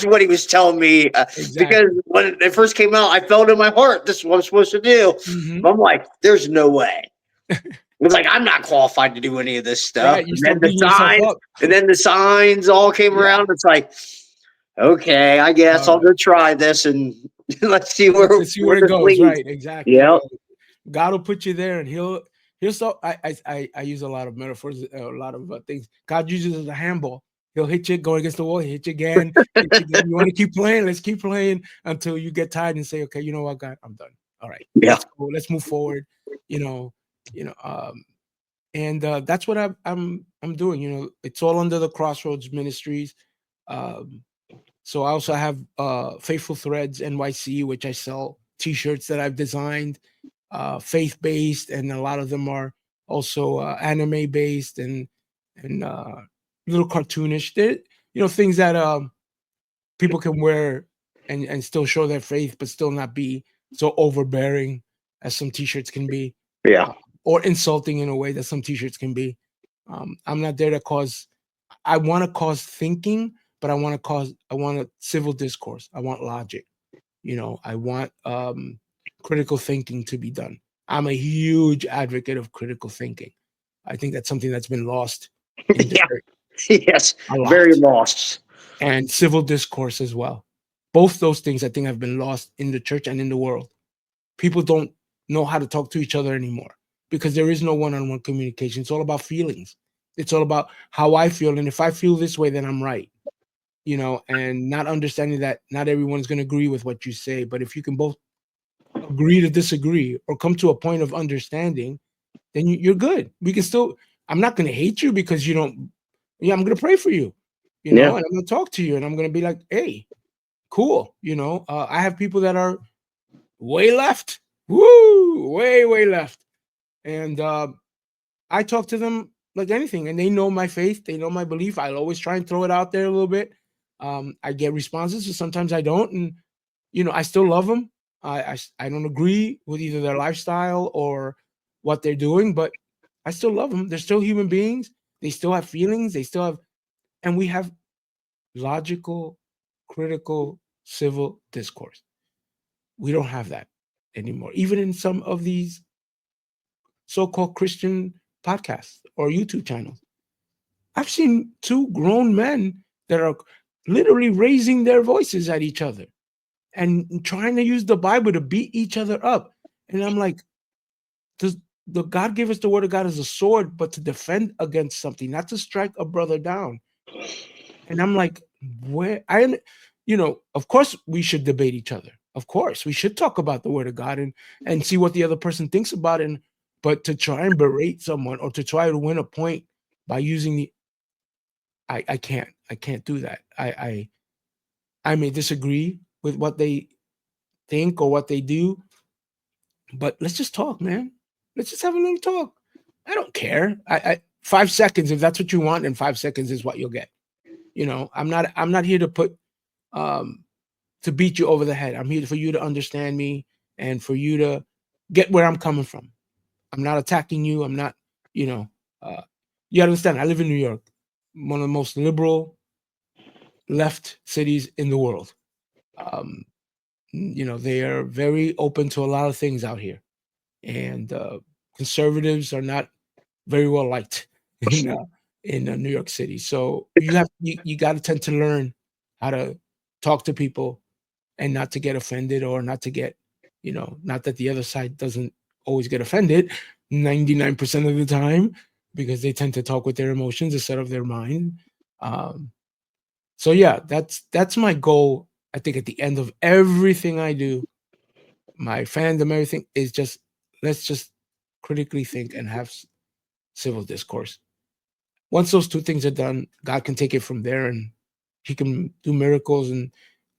what he was telling me, because exactly. when it first came out, I felt in my heart this is what I'm supposed to do. Hmm. But I'm like, there's no way. It's like I'm not qualified to do any of this stuff. Right, you start beating yourself up. And then the signs all came Yeah. around. It's like, okay, I guess All I'll right. go try this and let's see Let's see where it this goes. leads. Right, exactly. Yep. God will put you there, and he'll so I use a lot of metaphors, a lot of things. God uses it as a handball. He'll hit you going against the wall, hit you again, hit you again. You want to keep playing? Let's keep playing until you get tired and say, "Okay, you know what, God, I'm done. All right, Yeah. let's go. Let's move forward." You know, you know, and that's what I'm doing. It's all under the Crossroads Ministries. Um, so I also have Faithful Threads NYC, which I sell T-shirts that I've designed, faith-based, and a lot of them are also anime-based and little cartoonish. They're, things that people can wear and still show their faith, but still not be so overbearing as some T-shirts can be, Yeah. or insulting in a way that some T-shirts can be. I'm not there to cause. I want to cause thinking, but I want a civil discourse. I want logic. I want critical thinking to be done. I'm a huge advocate of critical thinking. I think that's something that's been lost in the Yeah. church Yes. a Very lot, lost. and civil discourse as well. Both those things I think have been lost in the church and in the world. People don't know how to talk to each other anymore because there is no one-on-one communication. It's all about feelings. It's all about how I feel, and if I feel this way, then I'm right. And not understanding that not everyone's going to agree with what you say, but if you can both agree to disagree or come to a point of understanding, then you're good. We can still. I'm not going to hate you because you don't. Yeah, I'm going to pray for you, Yeah. and I'm going to talk to you, and I'm going to be like, hey, cool. I have people that are way left, way left, and I talk to them like anything, and they know my faith, they know my belief. I'll always try and throw it out there a little bit. I get responses, so sometimes I don't, and I still love them. I don't agree with either their lifestyle or what they're doing, but I still love them. They're still human beings. They still have feelings. They still have, and we have logical, critical, civil discourse. We don't have that anymore, even in some of these so-called Christian podcasts or YouTube channels. I've seen two grown men that are literally raising their voices at each other and trying to use the Bible to beat each other up. And I'm like, does the God give us the word of God as a sword, but to defend against something, not to strike a brother down? And I'm like, of course we should debate each other. Of course, we should talk about the word of God and see what the other person thinks about it. But to try and berate someone or to try to win a point by using I can't do that. I may disagree with what they think or what they do, but let's just talk, man. Let's just have a little talk. I don't care. 5 seconds, if that's what you want, and 5 seconds is what you'll get. I'm not here to put um to beat you over the head. I'm here for you to understand me and for you to get where I'm coming from. I'm not attacking you. I'm not, you know, uh, you understand. I live in New York, one of the most liberal left cities in the world. Um, they are very open to a lot of things out here, and conservatives are not very well liked in New York City. So you got to tend to learn how to talk to people and not to get offended or not to get, not that the other side doesn't always get offended 99% of the time because they tend to talk with their emotions instead of their mind. Um, So yeah, that's my goal. I think at the end of everything I do, my fandom, everything is just, let's just critically think and have civil discourse. Once those two things are done, God can take it from there, and He can do miracles and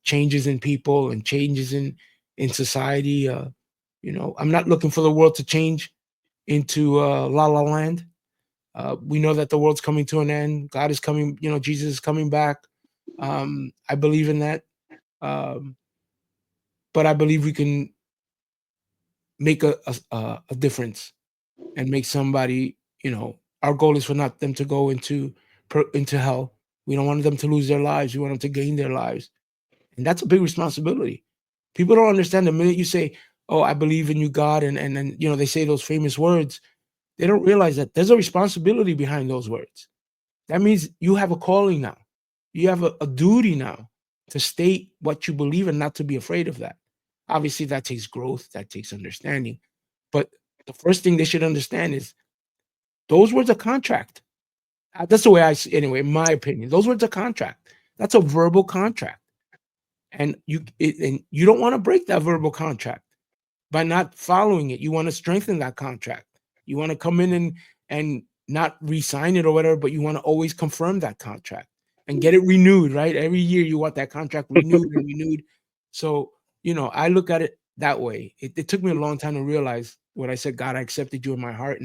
changes in people and changes in society. I'm not looking for the world to change into La La Land. We know that the world's coming to an end. God is coming. Jesus is coming back. I believe in that, um, but I believe we can make a difference and make somebody. Our goal is for not them to go into hell. We don't want them to lose their lives. We want them to gain their lives, and that's a big responsibility. People don't understand the minute you say, "Oh, I believe in you, God," and then they say those famous words. They don't realize that there's a responsibility behind those words. That means you have a calling now. You have a duty now to state what you believe and not to be afraid of that. Obviously, that takes growth, that takes understanding. But the first thing they should understand is those words are contract. That's the way I see, anyway, in my opinion. Those words are contract. That's a verbal contract. And you don't want to break that verbal contract by not following it. You want to strengthen that contract. You want to come in and not re-sign it or whatever, but you want to always confirm that contract and get it renewed, right? Every year you want that contract renewed and renewed. So, I look at it that way. It took me a long time to realize what I said, God, I accepted you in my heart,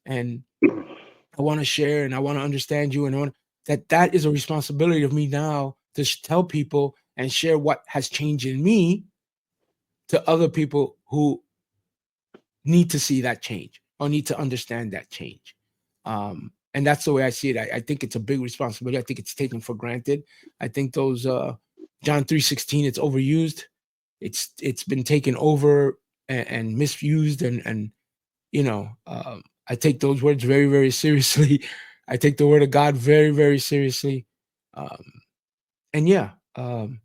and I want to share and I want to understand you, and that is a responsibility of me now to tell people and share what has changed in me to other people who need to see that change or need to understand that change. And that's the way I see it. I think it's a big responsibility. I think it's taken for granted. I think those John 3:16, it's overused. It's been taken over and misused, and I take those words very, very seriously. I take the word of God very, very seriously. Um, and yeah, I'm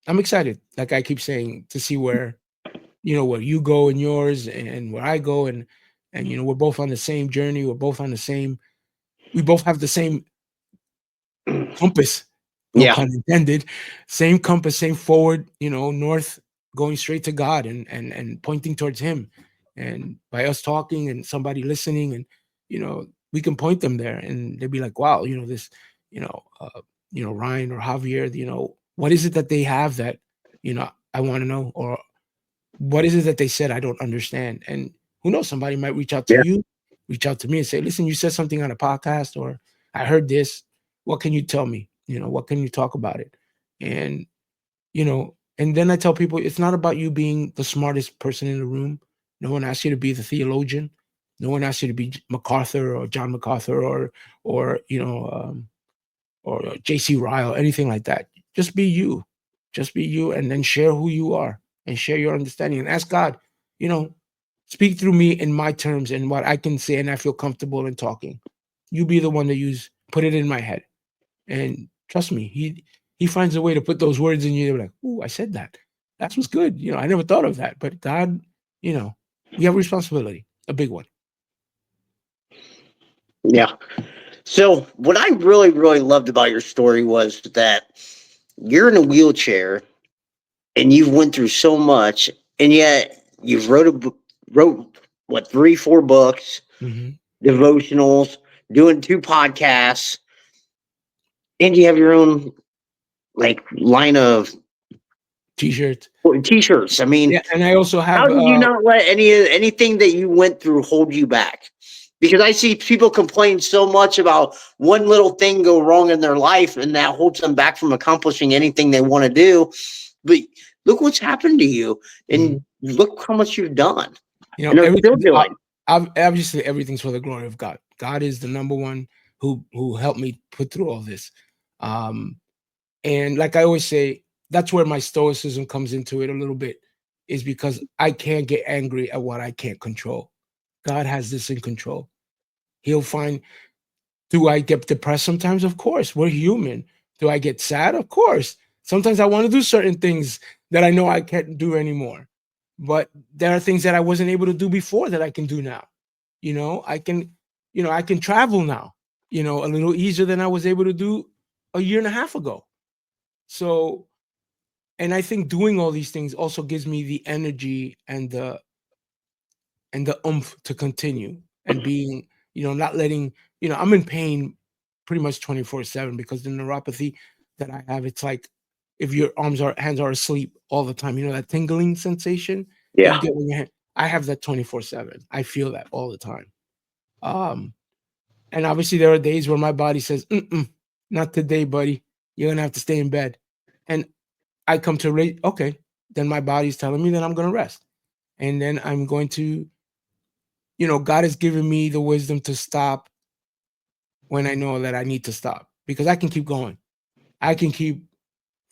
excited, like I keep saying, to see where where you go and yours and where I go, and we're both on the same journey. We both have the same compass, no Yeah. pun intended, same compass, same forward, north, going straight to God and pointing towards Him. And by us talking and somebody listening, and we can point them there, and they'd be like, "Wow, this, Ryan or Javier, what is it that they have that I want to know, or what is it that they said I don't understand?" And who knows, somebody might reach out to Yeah. you, reach out to me and say, "Listen, you said something on a podcast, or I heard this. What can you tell me? What can you talk about it?" And and then I tell people, it's not about you being the smartest person in the room. No one asked you to be the theologian. No one asked you to be MacArthur or John MacArthur or or JC Ryle, anything like that. Just be you. Just be you, and then share who you are and share your understanding and ask God, you know, speak through me in my terms and what I can say and I feel comfortable in talking. You be the one to put it in my head. And trust me, he finds a way to put those words in you. They're like, "Ooh, I said that. That was good. I never thought of that." But God, we have a responsibility, a big one. Yeah. So what I really, really loved about your story was that you're in a wheelchair and you've went through so much, and yet you've wrote what, 3, 4 books, Hmm. devotionals, doing 2 podcasts, and you have your own like line of T-shirts. t-shirts. I mean, Yeah, and I also how have did you not let anything that you went through hold you back? Because I see people complain so much about one little thing go wrong in their life, and that holds them back from accomplishing anything they want to do. But look what's happened to you, mhm. and look how much you've done, and are still Everything. doing. Obviously, everything's for the glory of God. God is the number one who helped me put through all this. Um, and like I always say, that's where my stoicism comes into it a little bit, is because I can't get angry at what I can't control. God has this in control. He'll find. Do I get depressed sometimes? Of course, we're human. Do I get sad? Of course. Sometimes I want to do certain things that I know I can't do anymore. But there are things that I wasn't able to do before that I can do now. I can travel now, a little easier than I was able to do a year and a half ago. So, and I think doing all these things also gives me the energy and the oomph to continue and being, not letting, I'm in pain pretty much 24/7 because the neuropathy that I have, it's like if your hands are asleep all the time, that tingling sensation that you Yeah. get when your hand, I have that 24/7. I feel that all the time. Um, and obviously there are days where my body says, mm-mm, not today, buddy. You're gonna have to stay in bed. And I come to okay, then my body's telling me that I'm gonna rest. And then I'm going to, God has given me the wisdom to stop when I know that I need to stop because I can keep going. I can keep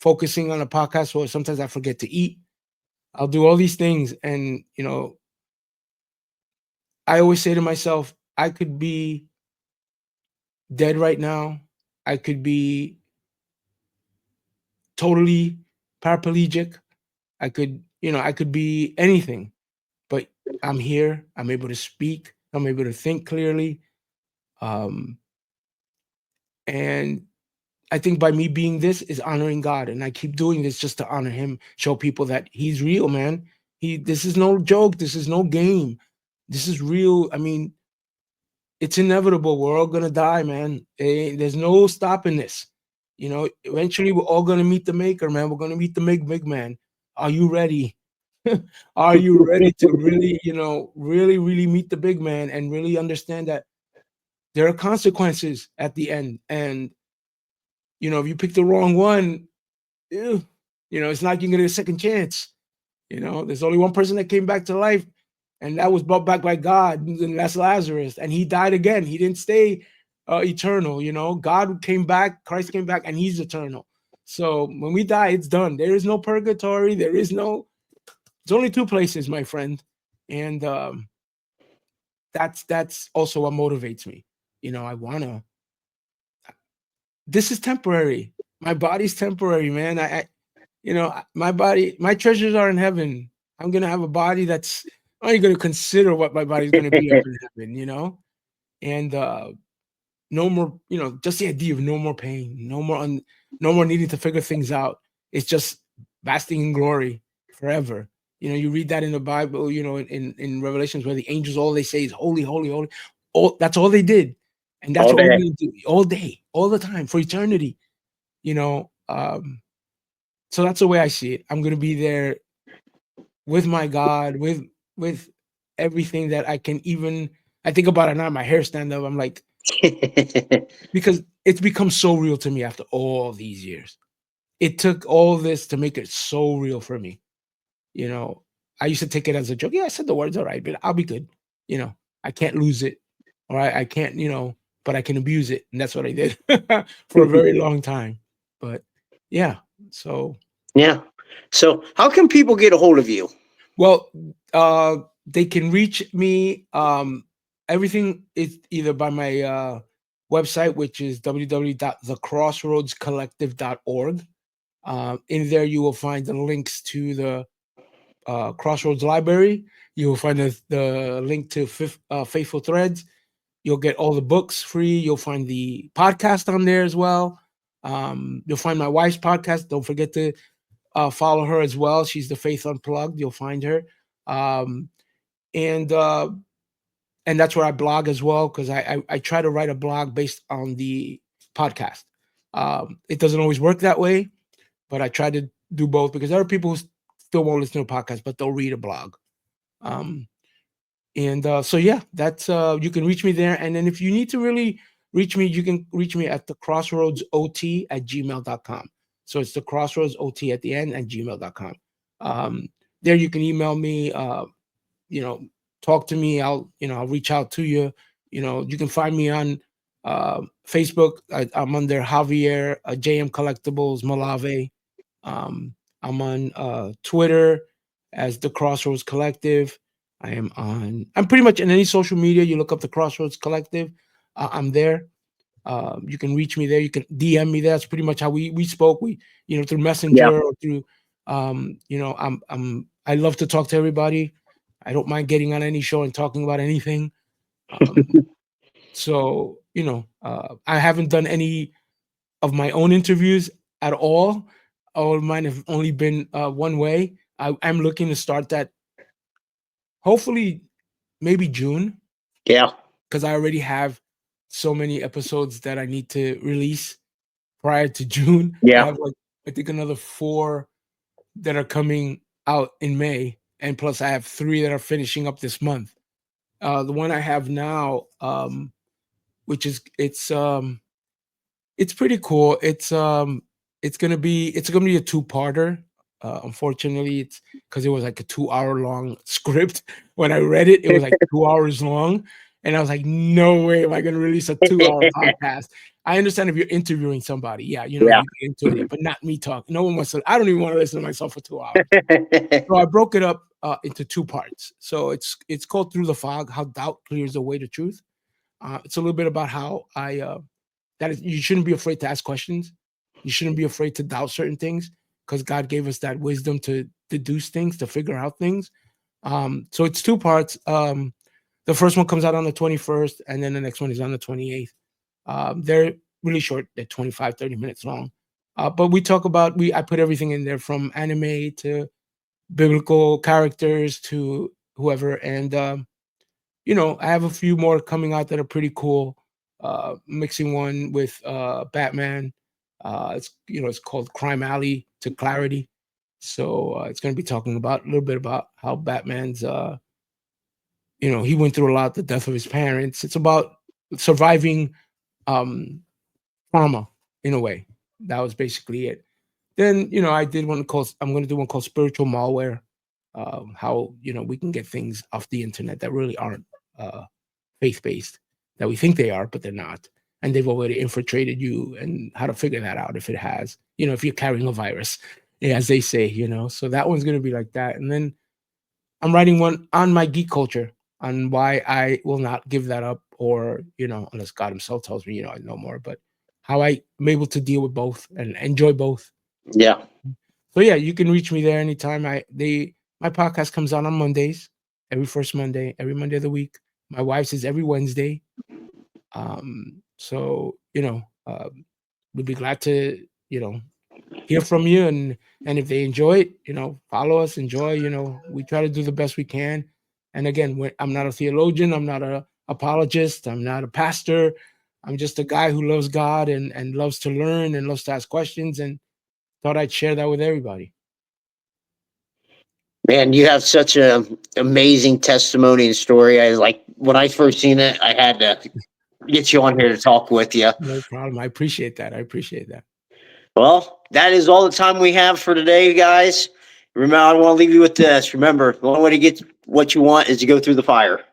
focusing on a podcast or sometimes I forget to eat. I'll do all these things. And, I always say to myself, I could be dead right now. I could be totally paraplegic. I could be anything, but I'm here. I'm able to speak. I'm able to think clearly. Um, and I think by me being this is honoring God, and I keep doing this just to honor Him, show people that He's real, man. This is no joke. This is no game. This is real. I mean, it's inevitable. We're all gonna die, man. There's no stopping this. Eventually we're all gonna meet the Maker, man. We're gonna meet the big man. Are you ready? Are you ready to really, really, really meet the big man and really understand that there are consequences at the end? And if you pick the wrong one, ew, it's not you're gonna get a second chance. There's only one person that came back to life, and that was brought back by God, and that's Lazarus. And he died again. He didn't stay eternal. God came back, Christ came back, and He's eternal. So when we die, it's done. There is no purgatory. There's only two places, my friend, and that's also what motivates me. I wanna. This is temporary. My body's temporary, man. My body, my treasures are in heaven. I'm gonna have a body that's only gonna consider what my body's gonna be up in heaven. And no more, just the idea of no more pain, no more needing to figure things out. It's just basking in glory forever. You read that in the Bible, in Revelations where the angels all they say is holy, holy, holy. That's all they did. And that's All what we're day. gonna do all day, all the time for eternity. You know, um, so that's the way I see it. I'm gonna be there with my God, with everything that I can even. I think about it now. My hair stand up. I'm like, because it's become so real to me after all these years. It took all this to make it so real for me. You know, I used to take it as a joke. Yeah, I said the words all right, but I'll be good. I can't lose it. All right. I can't, but I can abuse it. And that's what I did for a very long time. But yeah. So Yeah. So, how can people get a hold of you? well, they can reach me. Everything is either by my website, which is www.thecrossroadscollective.org. In there, you will find the links to the Crossroads Library. You will find the link to Faithful Threads. You'll get all the books free. You'll find the podcast on there as well. You'll find my wife's podcast. Don't forget to follow her as well. She's the Faith Unplugged. You'll find her. Um, and that's where I blog as well, because I try to write a blog based on the podcast. It doesn't always work that way, but I try to do both because there are people who still won't listen to a podcast, but they'll read a blog. And so yeah, that's you can reach me there. And then if you need to really reach me, you can reach me at the crossroadsot@gmail.com. So it's the crossroadsot at the end at gmail.com. There you can email me, you know, talk to me. I'll reach out to you. You can find me on Facebook. I'm under Javier JM Collectibles Malave. Um, I'm on Twitter as the Crossroads Collective. I'm pretty much in any social media. You look up the Crossroads Collective. I'm there. You can reach me there. You can DM me there. That's pretty much how we spoke. We, through Yeah. Messenger or through, I love to talk to everybody. I don't mind getting on any show and talking about anything. So, I haven't done any of my own interviews at all. All of mine have only been one way. I'm looking to start that hopefully maybe June, Yeah. because I already have so many episodes that I need to release prior to June. I Yeah. have like I think another 4 that are coming out in May, and plus I have 3 that are finishing up this month. The one I have now, which is it's pretty cool. It's gonna be a two-parter. Unfortunately, it's because it was like a 2-hour long script. When I read it, it was like 2 hours long, and I was like, "No way am I gonna release a 2-hour podcast." I understand if you're interviewing somebody, yeah, Yeah. you get into it, but not me talking. No one wants to. I don't even want to listen to myself for 2 hours. So I broke it up into 2 parts. So it's called Through the Fog: How Doubt Clears the Way to Truth. It's a little bit about how you shouldn't be afraid to ask questions. You shouldn't be afraid to doubt certain things because God gave us that wisdom to deduce things, to figure out things. So it's 2 parts. The first one comes out on the 21st, and then the next one is on the 28th. They're really short. They're 25, 30 minutes long. But we talk about I put everything in there from anime to biblical characters to whoever. And I have a few more coming out that are pretty cool. Mixing one with Batman. It's called Crime Alley to Clarity. So it's going to be talking about a little bit about how Batman's he went through a lot, the death of his parents. It's about surviving um trauma in a way. That was basically it. Then I did one called I'm going to do one called Spiritual Malware. How we can get things off the internet that really aren't faith-based, that we think they are, but they're not. And they've already infiltrated you, and how to figure that out if it has, if you're carrying a virus, as they say, So that one's going to be like that. And then I'm writing one on my geek culture, on why I will not give that up, or, unless God himself tells me, I know more, but how I'm able to deal with both and enjoy both. Yeah. So yeah, you can reach me there anytime. My podcast comes out on Mondays, every first Monday, every Monday of the week. My wife's is every Wednesday. So we'd be glad to hear from you, and if they enjoy it, follow us, enjoy. We try to do the best we can. And again, I'm not a theologian, I'm not a apologist, I'm not a pastor. I'm just a guy who loves God and loves to learn and loves to ask questions, and thought I'd share that with everybody. Man, you have such a amazing testimony and story. I like when I first seen it, I had to get you on here to talk with you. No problem. I appreciate that. I appreciate that. Well, that is all the time we have for today, guys. Remember, I want to leave you with this. Remember, the only way to get what you want is to go through the fire.